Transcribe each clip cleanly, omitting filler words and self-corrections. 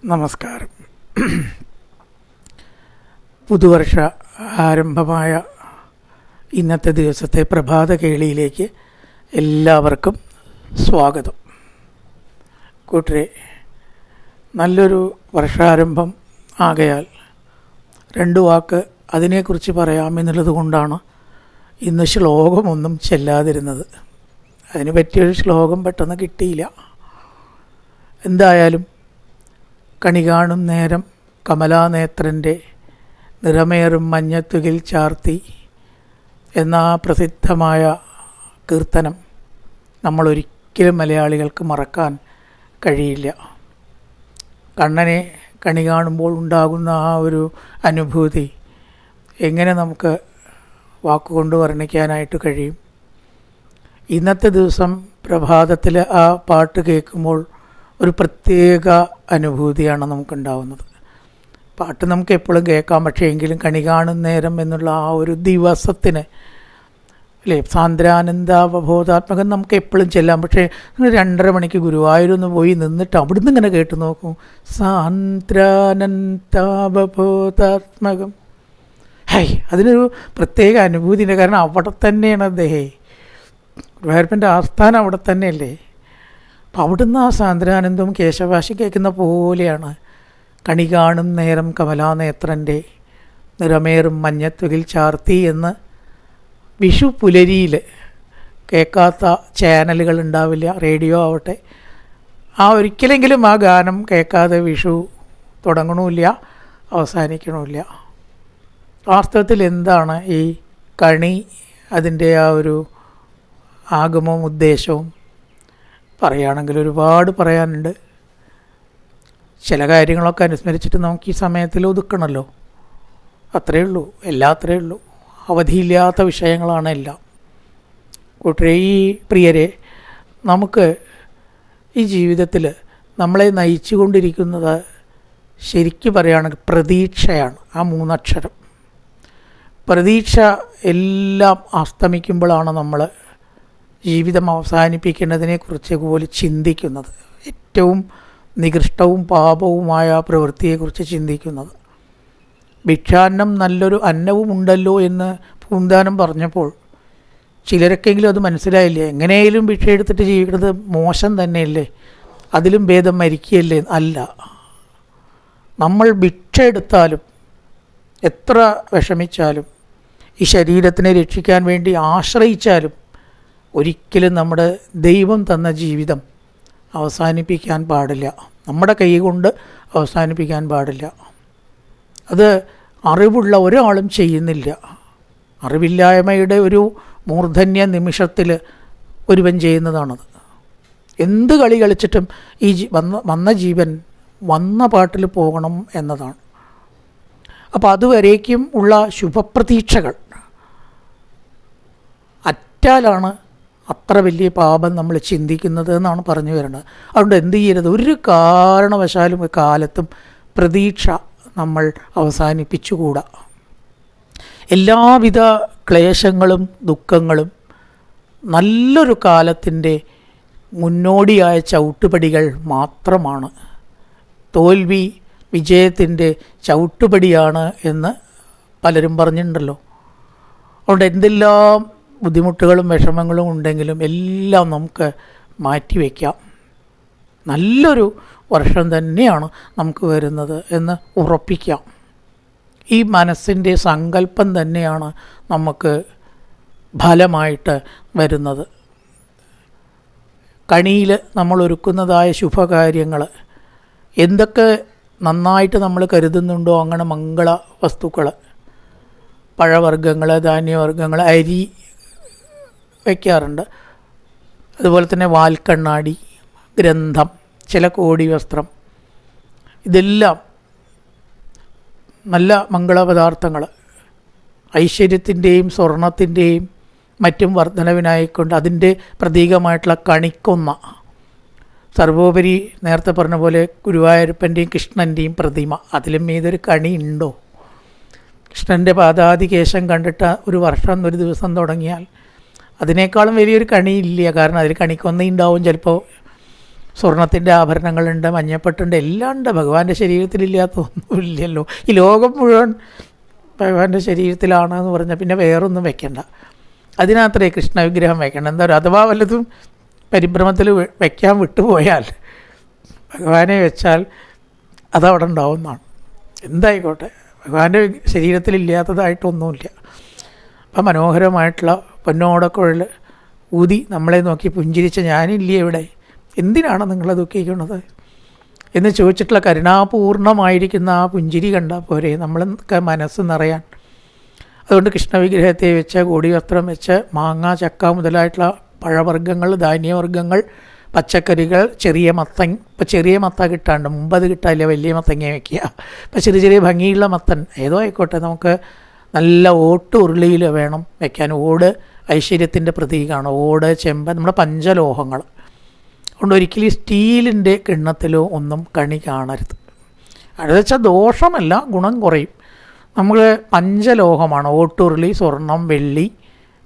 നമസ്കാരം. പുതുവർഷ ആരംഭമായ ഇന്നത്തെ ദിവസത്തെ പ്രഭാത കേളിയിലേക്ക് എല്ലാവർക്കും സ്വാഗതം. കൂട്ടരെ, നല്ലൊരു വർഷാരംഭം ആകയാൽ രണ്ട് വാക്ക് അതിനെക്കുറിച്ച് പറയാമെന്നുള്ളത് കൊണ്ടാണ് ഇന്ന് ശ്ലോകമൊന്നും ചെല്ലാതിരുന്നത്. അതിന് പറ്റിയൊരു ശ്ലോകം പെട്ടെന്ന് കിട്ടിയില്ല. എന്തായാലും കണി കാണും നേരം കമലാനേത്രൻ്റെ നിറമേറും മഞ്ഞത്തുകിൽ ചാർത്തി എന്ന പ്രസിദ്ധമായ കീർത്തനം നമ്മളൊരിക്കലും മലയാളികൾക്ക് മറക്കാൻ കഴിയില്ല. കണ്ണനെ കണി കാണുമ്പോൾ ഉണ്ടാകുന്ന ആ ഒരു അനുഭൂതി എങ്ങനെ നമുക്ക് വാക്കുകൊണ്ട് വർണ്ണിക്കാനായിട്ട് കഴിയും? ഇന്നത്തെ ദിവസം പ്രഭാതത്തിൽ ആ പാട്ട് കേൾക്കുമ്പോൾ ഒരു പ്രത്യേക അനുഭൂതിയാണ് നമുക്കുണ്ടാവുന്നത്. പാട്ട് നമുക്ക് എപ്പോഴും കേൾക്കാം, പക്ഷേ എങ്കിലും കണി കാണും നേരം എന്നുള്ള ആ ഒരു ദിവസത്തിന് അല്ലേ, സാന്ദ്രാനന്ദാവബോധാത്മകം നമുക്ക് എപ്പോഴും ചെല്ലാം. പക്ഷേ നിങ്ങൾ 2:30 മണിക്ക് ഗുരുവായൂരൊന്ന് പോയി നിന്നിട്ട് അവിടുന്ന് ഇങ്ങനെ കേട്ട് നോക്കും, സാന്ദ്രാനന്ദാവബോധാത്മകം. അതിനൊരു പ്രത്യേക അനുഭൂതിയുണ്ട്. കാരണം അവിടെ തന്നെയാണ് അദ്ദേഹം, ഗുരുവായൂരപ്പൻ്റെ ആസ്ഥാനം അവിടെ തന്നെയല്ലേ. അപ്പം അവിടുന്ന് ആ സാന്ദ്രാനന്ദവും കേശവാശി കേൾക്കുന്ന പോലെയാണ് കണി കാണും നേരം കമലാനേത്രൻ്റെ നിറമേറും മഞ്ഞത്തുകിൽ ചാർത്തി എന്ന് വിഷു പുലരിയിൽ കേൾക്കാത്ത ചാനലുകൾ ഉണ്ടാവില്ല, റേഡിയോ ആവട്ടെ. ഒരിക്കലെങ്കിലും ആ ഗാനം കേൾക്കാതെ വിഷു തുടങ്ങണമില്ല, അവസാനിക്കണമില്ല. വാസ്തവത്തിൽ എന്താണ് ഈ കണി, അതിൻ്റെ ആ ഒരു ആഗമവും ഉദ്ദേശവും പറയുകയാണെങ്കിൽ ഒരുപാട് പറയാനുണ്ട്. ചില കാര്യങ്ങളൊക്കെ അനുസ്മരിച്ചിട്ട് നമുക്ക് ഈ സമയത്തിൽ ഒതുക്കണമല്ലോ, അത്രയേ ഉള്ളൂ, അത്രയേ ഉള്ളൂ. അവധിയില്ലാത്ത വിഷയങ്ങളാണ് എല്ലാം. കൂട്ടരെ, ഈ പ്രിയരെ, നമുക്ക് ഈ ജീവിതത്തിൽ നമ്മളെ നയിച്ചു കൊണ്ടിരിക്കുന്നത് ശരിക്കും പറയുകയാണെങ്കിൽ പ്രതീക്ഷയാണ്. ആ 3 അക്ഷരം പ്രതീക്ഷ. എല്ലാം അസ്തമിക്കുമ്പോഴാണ് നമ്മൾ ജീവിതം അവസാനിപ്പിക്കേണ്ടതിനെക്കുറിച്ച് പോലും ചിന്തിക്കുന്നത്, ഏറ്റവും നികൃഷ്ടവും പാപവുമായ പ്രവൃത്തിയെക്കുറിച്ച് ചിന്തിക്കുന്നത്. ഭിക്ഷാന്നം നല്ലൊരു അന്നവും ഉണ്ടല്ലോ എന്ന് പൂന്താനം പറഞ്ഞപ്പോൾ ചിലരൊക്കെങ്കിലും അത് മനസ്സിലായില്ലേ. എങ്ങനെയും ഭിക്ഷ എടുത്തിട്ട് ജീവിക്കുന്നത് മോശം തന്നെയല്ലേ, അതിലും ഭേദം മരിക്കുകയല്ലേ? അല്ല, നമ്മൾ ഭിക്ഷ എടുത്താലും എത്ര വിഷമിച്ചാലും ഈ ശരീരത്തിനെ രക്ഷിക്കാൻ വേണ്ടി ആശ്രയിച്ചാലും ഒരിക്കലും നമ്മുടെ ദൈവം തന്ന ജീവിതം അവസാനിപ്പിക്കാൻ പാടില്ല, നമ്മുടെ കൈ കൊണ്ട് അവസാനിപ്പിക്കാൻ പാടില്ല. അത് അറിവുള്ള ഒരാളും ചെയ്യുന്നില്ല. അറിവില്ലായ്മയുടെ ഒരു മൂർധന്യ നിമിഷത്തിൽ ഒരുവൻ ചെയ്യുന്നതാണത്. എന്ത് കളി കളിച്ചിട്ടും ഈ വന്ന ജീവൻ വന്ന പാട്ടിൽ പോകണം എന്നതാണ്. അപ്പോൾ അതുവരേക്കും ഉള്ള ശുഭപ്രതീക്ഷകൾ അറ്റാലാണ് അത്ര വലിയ പാപം നമ്മൾ ചിന്തിക്കുന്നത് എന്നാണ് പറഞ്ഞു വരുന്നത്. അതുകൊണ്ട് എന്ത് ചെയ്യരുത്, ഒരു കാരണവശാലും കാലത്തും പ്രതീക്ഷ നമ്മൾ അവസാനിപ്പിച്ചുകൂടാ. എല്ലാവിധ ക്ലേശങ്ങളും ദുഃഖങ്ങളും നല്ലൊരു കാലത്തിൻ്റെ മുന്നോടിയായ ചവിട്ടുപടികൾ മാത്രമാണ്. തോൽവി വിജയത്തിൻ്റെ ചവിട്ടുപടിയാണ് എന്ന് പലരും പറഞ്ഞിട്ടുണ്ടല്ലോ. അതുകൊണ്ട് എന്തെല്ലാം ബുദ്ധിമുട്ടുകളും വിഷമങ്ങളും ഉണ്ടെങ്കിലും എല്ലാം നമുക്ക് മാറ്റിവെക്കാം. നല്ലൊരു വർഷം തന്നെയാണ് നമുക്ക് വരുന്നത് എന്ന് ഉറപ്പിക്കാം. ഈ മനസ്സിൻ്റെ സങ്കല്പം തന്നെയാണ് നമുക്ക് ഫലമായിട്ട് വരുന്നത്. കണിയിൽ നമ്മൾ ഒരുക്കുന്നതായ ശുഭകാര്യങ്ങൾ എന്തൊക്കെ നന്നായിട്ട് നമ്മൾ കരുതുന്നുണ്ടോ, അങ്ങനെ മംഗള വസ്തുക്കൾ, പഴവർഗ്ഗങ്ങൾ, ധാന്യവർഗ്ഗങ്ങൾ, അരി വയ്ക്കാറുണ്ട്. അതുപോലെ തന്നെ വാൽക്കണ്ണാടി, ഗ്രന്ഥം, ചില കോടി വസ്ത്രം, ഇതെല്ലാം നല്ല മംഗളപദാർത്ഥങ്ങൾ. ഐശ്വര്യത്തിൻ്റെയും സ്വർണത്തിൻ്റെയും മറ്റും വർധനവിനായിക്കൊണ്ട് അതിൻ്റെ പ്രതീകമായിട്ടുള്ള കണിക്കൊന്ന, സർവോപരി നേരത്തെ പറഞ്ഞ പോലെ ഗുരുവായൂരപ്പൻ്റെയും കൃഷ്ണൻ്റെയും പ്രതിമ, അതിലും ഏതൊരു കണി ഉണ്ടോ? കൃഷ്ണൻ്റെ പാദാദികേശം കണ്ടിട്ട് ഒരു വർഷം ഒരു ദിവസം തുടങ്ങിയാൽ അതിനേക്കാളും വലിയൊരു കണിയില്ല. കാരണം അതിൽ കണിക്കൊന്ന ഉണ്ടാവും ചിലപ്പോൾ. സ്വർണത്തിൻ്റെ ആഭരണങ്ങളുണ്ട്, മഞ്ഞപ്പെട്ടുണ്ട്, എല്ലാം ഉണ്ട്. ഭഗവാന്റെ ശരീരത്തിലില്ലാത്ത ഒന്നുമില്ലല്ലോ. ഈ ലോകം മുഴുവൻ ഭഗവാന്റെ ശരീരത്തിലാണെന്ന് പറഞ്ഞാൽ പിന്നെ വേറൊന്നും വെക്കണ്ട. അതിനകത്തേ കൃഷ്ണ വിഗ്രഹം വെക്കണം. എന്താ പറയുക, അഥവാ വല്ലതും പരിഭ്രമത്തിൽ വെക്കാൻ വിട്ടുപോയാൽ ഭഗവാനെ വെച്ചാൽ അതവിടെ ഉണ്ടാവുന്നതാണ്. എന്തായിക്കോട്ടെ, ഭഗവാന്റെ ശരീരത്തിലില്ലാത്തതായിട്ടൊന്നുമില്ല. അപ്പം മനോഹരമായിട്ടുള്ള പൊന്നോടക്കുഴൽ ഊതി നമ്മളെ നോക്കി പുഞ്ചിരിച്ച ഞാനില്ലേ ഇവിടെ, എന്തിനാണ് നിങ്ങളെ ദുഃഖിക്കുന്നത് എന്ന് ചോദിച്ചിട്ടുള്ള കരുണാപൂർണമായിരിക്കുന്ന ആ പുഞ്ചിരി കണ്ടാൽ പോരെ നമ്മളൊക്കെ മനസ്സ് നിറയാൻ. അതുകൊണ്ട് കൃഷ്ണവിഗ്രഹത്തെ വെച്ച്, കോടി വസ്ത്രം വെച്ച്, മാങ്ങ, ചക്ക മുതലായിട്ടുള്ള പഴവർഗ്ഗങ്ങൾ, ധാന്യവർഗ്ഗങ്ങൾ, പച്ചക്കറികൾ, ചെറിയ മത്തൻ. ഇപ്പോൾ ചെറിയ മത്ത കിട്ടാണ്ട്, മുമ്പ് അത് കിട്ടാനില്ല, വലിയ മത്തങ്ങ വയ്ക്കുക. ഇപ്പോൾ ചെറിയ ചെറിയ ഭംഗിയുള്ള മത്തൻ ഏതോ ആയിക്കോട്ടെ, നമുക്ക് നല്ല ഓട്ട് ഉരുളിയിൽ വേണം വെക്കാൻ. ഓട് ഐശ്വര്യത്തിൻ്റെ പ്രതീകമാണ്. ഓട്, ചെമ്പ്, നമ്മുടെ പഞ്ചലോഹങ്ങൾ. അതുകൊണ്ട് ഒരിക്കലും സ്റ്റീലിൻ്റെ കിണ്ണത്തിലോ ഒന്നും കണി കാണരുത്. അത് വെച്ചാൽ ദോഷമല്ല, ഗുണം കുറയും. നമ്മൾ പഞ്ചലോഹമാണ്, ഓട്ടുരുളി, സ്വർണം, വെള്ളി,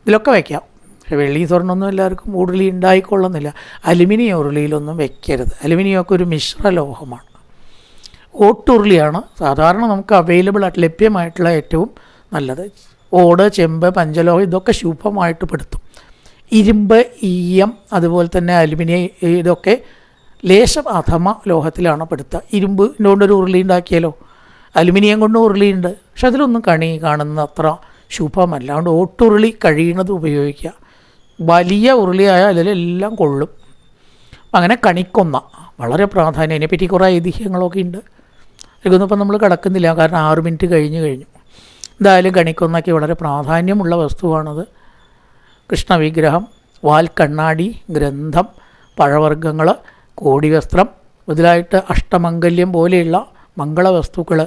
ഇതിലൊക്കെ വയ്ക്കാം. പക്ഷേ വെള്ളി, സ്വർണ്ണമൊന്നും എല്ലാവർക്കും ഉരുളി ഉണ്ടായിക്കൊള്ളുന്നില്ല. അലുമിനിയം ഉരുളിയിലൊന്നും വെക്കരുത്. അലുമിനിയമൊക്കെ ഒരു മിശ്രലോഹമാണ്. ഓട്ടുരുളിയാണ് സാധാരണ നമുക്ക് അവൈലബിൾ ആയിട്ട് ലഭ്യമായിട്ടുള്ള ഏറ്റവും നല്ലത്. ഓട്, ചെമ്പ്, പഞ്ചലോഹം ഇതൊക്കെ ശുഭമായിട്ട് പെടുത്തും. ഇരുമ്പ്, ഈയം, അതുപോലെ തന്നെ അലുമിനിയം, ഇതൊക്കെ ലേശം അധമ ലോഹത്തിലാണ് പെടുത്തുക. ഇരുമ്പ് കൊണ്ടൊരു ഉരുളി ഉണ്ടാക്കിയാലോ, അലുമിനിയം കൊണ്ട് ഉരുളിയുണ്ട്, പക്ഷെ അതിലൊന്നും കണി കാണുന്ന അത്ര ശുഭമല്ല. അതുകൊണ്ട് ഓട്ടുരുളി കഴിയുന്നത് ഉപയോഗിക്കുക. വലിയ ഉരുളിയായാൽ അതിലെല്ലാം കൊള്ളും. അങ്ങനെ കണിക്കൊന്ന വളരെ പ്രാധാന്യം. അതിനെപ്പറ്റി കുറേ ഐതിഹ്യങ്ങളൊക്കെ ഉണ്ട്. ഇതൊന്നും ഇപ്പം നമ്മൾ കിടക്കുന്നില്ല, കാരണം 6 മിനിറ്റ് കഴിഞ്ഞു. എന്തായാലും കണിക്കൊന്നയ്ക്ക് വളരെ പ്രാധാന്യമുള്ള വസ്തുവാണത്. കൃഷ്ണവിഗ്രഹം, വാൽക്കണ്ണാടി, ഗ്രന്ഥം, പഴവർഗ്ഗങ്ങൾ, കോടിവസ്ത്രം മുതലായിട്ട് അഷ്ടമംഗല്യം പോലെയുള്ള മംഗളവസ്തുക്കൾ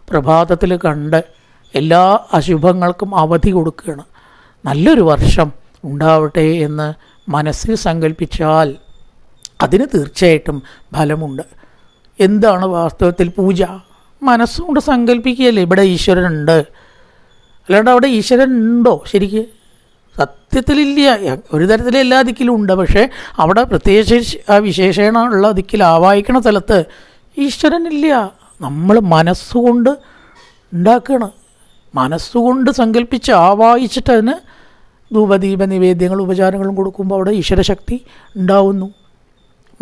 പ്രഭാതത്തിൽ കണ്ട് എല്ലാ അശുഭങ്ങൾക്കും അവധി കൊടുക്കുകയാണ്. നല്ലൊരു വർഷം ഉണ്ടാവട്ടെ എന്ന് മനസ്സിൽ സങ്കല്പിച്ചാൽ അതിന് തീർച്ചയായിട്ടും ഫലമുണ്ട്. എന്താണ് വാസ്തവത്തിൽ പൂജ? മനസ്സുകൊണ്ട് സങ്കല്പിക്കുകയല്ലേ. ഇവിടെ ഈശ്വരനുണ്ട്, അല്ലാണ്ട് അവിടെ ഈശ്വരൻ ഉണ്ടോ? ശരിക്ക് സത്യത്തിലില്ല. ഒരു തരത്തിൽ എല്ലാ ദിക്കിലും ഉണ്ട്, പക്ഷേ അവിടെ പ്രത്യേകിച്ച് ആ വിശേഷണ ഉള്ള ദിക്കിൽ ആവാഹിക്കണ സ്ഥലത്ത് ഈശ്വരനില്ല. നമ്മൾ മനസ്സുകൊണ്ട് ഉണ്ടാക്കുകയാണ്. മനസ്സുകൊണ്ട് സങ്കല്പിച്ച് ആവാഹിച്ചിട്ട് അതിന് ധൂപദീപ നിവേദ്യങ്ങളും ഉപചാരങ്ങളും കൊടുക്കുമ്പോൾ അവിടെ ഈശ്വരശക്തി ഉണ്ടാവുന്നു.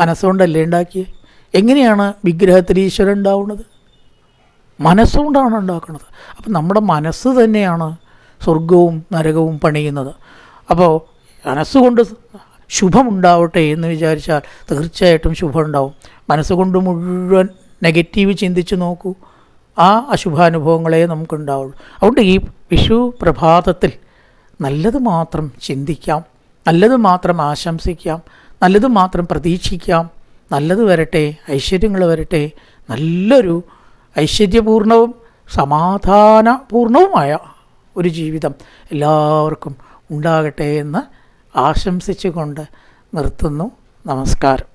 മനസ്സുകൊണ്ടല്ലേ ഉണ്ടാക്കിയത്. എങ്ങനെയാണ് വിഗ്രഹത്തിൽ ഈശ്വരൻ ഉണ്ടാവുന്നത്? മനസ്സുകൊണ്ടാണ് ഉണ്ടാക്കുന്നത്. അപ്പം നമ്മുടെ മനസ്സ് തന്നെയാണ് സ്വർഗവും നരകവും പണിയുന്നത്. അപ്പോൾ മനസ്സുകൊണ്ട് ശുഭമുണ്ടാവട്ടെ എന്ന് വിചാരിച്ചാൽ തീർച്ചയായിട്ടും ശുഭം ഉണ്ടാവും. മനസ്സുകൊണ്ട് മുഴുവൻ നെഗറ്റീവ് ചിന്തിച്ച് നോക്കൂ, ആ അശുഭാനുഭവങ്ങളെ നമുക്കുണ്ടാവുള്ളൂ. അതുകൊണ്ട് ഈ വിഷു പ്രഭാതത്തിൽ നല്ലത് മാത്രം ചിന്തിക്കാം, നല്ലത് മാത്രം ആശംസിക്കാം, നല്ലത് മാത്രം പ്രതീക്ഷിക്കാം. നല്ലത് വരട്ടെ, ഐശ്വര്യങ്ങൾ വരട്ടെ, നല്ലൊരു ഐശ്വര്യപൂർണവും സമാധാനപൂർണവുമായ ഒരു ജീവിതം എല്ലാവർക്കും ഉണ്ടാകട്ടെ എന്ന് ആശംസിച്ചുകൊണ്ട് നിർത്തുന്നു. നമസ്കാരം.